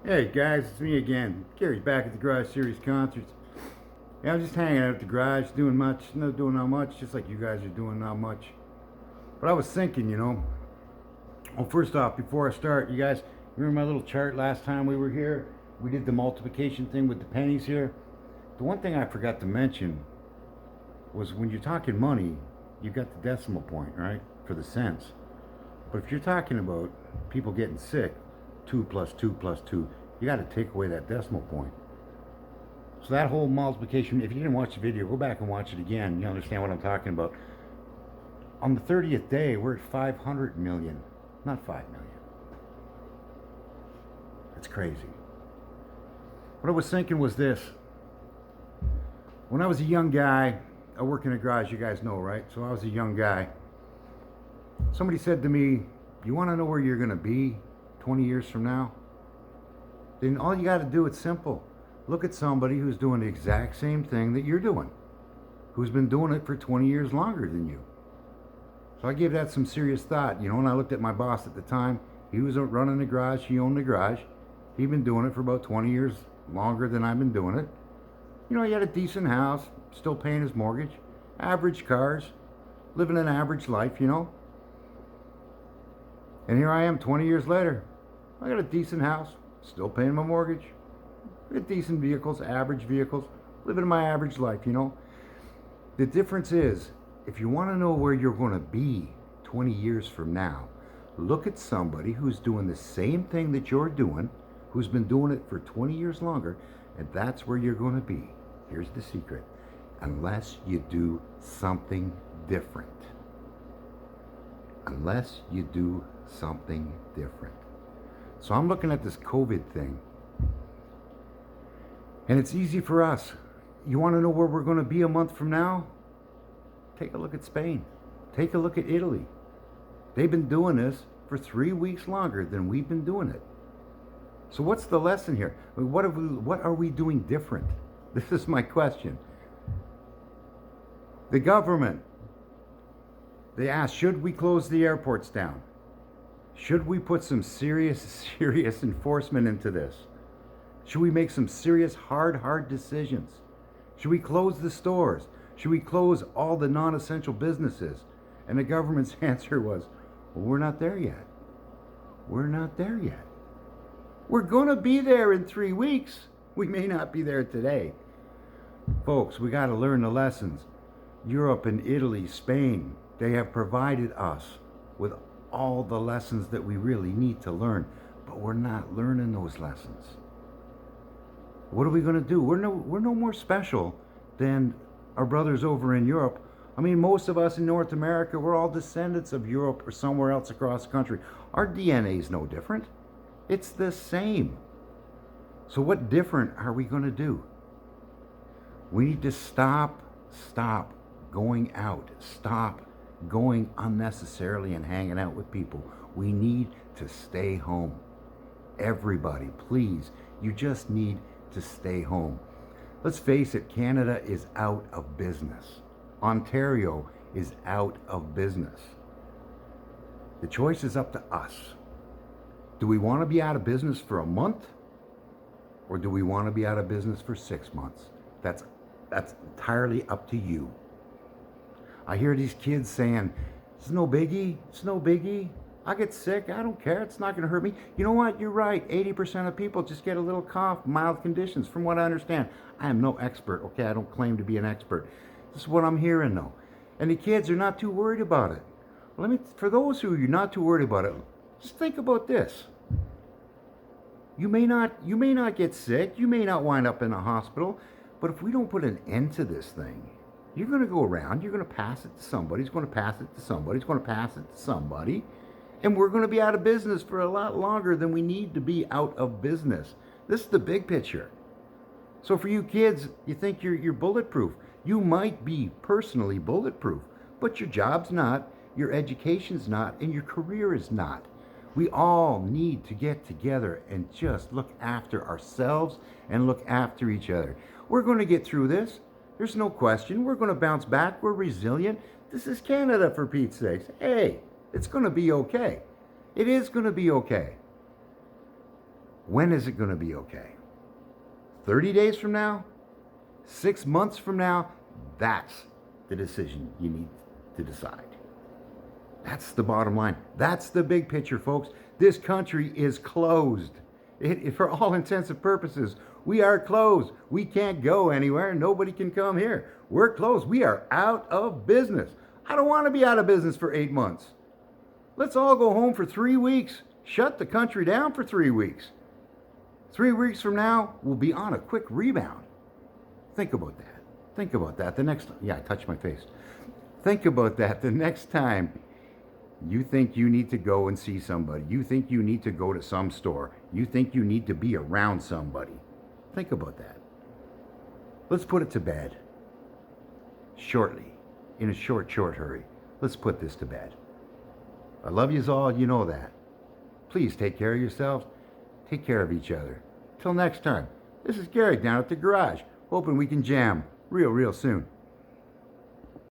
Hey guys, it's me again. Gary's back at the Garage Series concerts. Yeah, I'm just hanging out at the garage, not doing not much, just like you guys are doing not much. But I was thinking, well, first off, before I start, you guys remember my little chart last time we were here? We did the multiplication thing with the pennies here. The one thing I forgot to mention was when you're talking money, you got the decimal point, right? For the cents. But if you're talking about people getting sick, 2 plus 2 plus 2, you got to take away that decimal point. So that whole multiplication, if you didn't watch the video, go back and watch it again. You understand what I'm talking about. On the 30th day, we're at 500 million, not 5 million. It's crazy. What I was thinking was this. When I was a young guy, I work in a garage, you guys know, right? So I was a young guy. Somebody said to me, you want to know where you're going to be 20 years from now? Then all you got to do, it's simple. Look at somebody who's doing the exact same thing that you're doing, who's been doing it for 20 years longer than you. So I gave that some serious thought, and I looked at my boss at the time. He was running the garage, he owned the garage. He'd been doing it for about 20 years longer than I've been doing it. He had a decent house, still paying his mortgage, average cars, living an average life, And here I am 20 years later. I got a decent house, still paying my mortgage. I got decent vehicles, average vehicles, living my average life, The difference is, if you want to know where you're going to be 20 years from now, look at somebody who's doing the same thing that you're doing, who's been doing it for 20 years longer, and that's where you're going to be. Here's the secret. Unless you do something different. Unless you do something different. So I'm looking at this COVID thing. And it's easy for us. You want to know where we're going to be a month from now? Take a look at Spain. Take a look at Italy. They've been doing this for 3 weeks longer than we've been doing it. So what's the lesson here? What are we doing different? This is my question. The government, they asked, should we close the airports down? Should we put some serious enforcement into this? Should we make some serious, hard decisions? Should we close the stores? Should we close all the non-essential businesses? And the government's answer was, well, we're not there yet. We're not there yet. We're going to be there in 3 weeks. We may not be there today. Folks, we got to learn the lessons. Europe and Italy, Spain, they have provided us with all the lessons that we really need to learn, but we're not learning those lessons. What are we going to do? We're no more special than our brothers over in Europe. I mean, most of us in North America, we're all descendants of Europe or somewhere else across the country. Our DNA is no different. It's the same. So what different are we going to do? We need to stop going out. Stop going unnecessarily and hanging out with people. We need to stay home. Everybody, please, you just need to stay home. Let's face it, Canada is out of business. Ontario is out of business. The choice is up to us. Do we want to be out of business for a month? Or do we want to be out of business for 6 months? That's entirely up to you. I hear these kids saying, it's no biggie, it's no biggie. I get sick, I don't care, it's not going to hurt me. You know what, you're right, 80% of people just get a little cough, mild conditions, from what I understand. I am no expert, okay, I don't claim to be an expert. This is what I'm hearing though. And the kids are not too worried about it. For those who are not too worried about it, just think about this. You may not get sick, you may not wind up in a hospital, but if we don't put an end to this thing, you're going to go around, you're going to pass it to somebody, who's going to pass it to somebody, who's going to pass it to somebody, and we're going to be out of business for a lot longer than we need to be out of business. This is the big picture. So for you kids, you think you're bulletproof. You might be personally bulletproof, but your job's not, your education's not, and your career is not. We all need to get together and just look after ourselves and look after each other. We're going to get through this. There's no question. We're going to bounce back. We're resilient. This is Canada, for Pete's sakes. Hey, it's going to be okay. It is going to be okay. When is it going to be okay? 30 days from now? 6 months from now? That's the decision you need to decide. That's the bottom line. That's the big picture, folks. This country is closed. For all intents and purposes, we are closed. We can't go anywhere. Nobody can come here. We're closed. We are out of business. I don't want to be out of business for 8 months. Let's all go home for 3 weeks. Shut the country down for 3 weeks. 3 weeks from now, we'll be on a quick rebound. Think about that. Think about that. The next, yeah, I touched my face. Think about that the next time you think you need to go and see somebody. You think you need to go to some store. You think you need to be around somebody. Think about that. Let's put it to bed. Shortly. In a short hurry. Let's put this to bed. I love yous all. You know that. Please take care of yourselves. Take care of each other. Till next time. This is Gary down at the garage. Hoping we can jam real soon.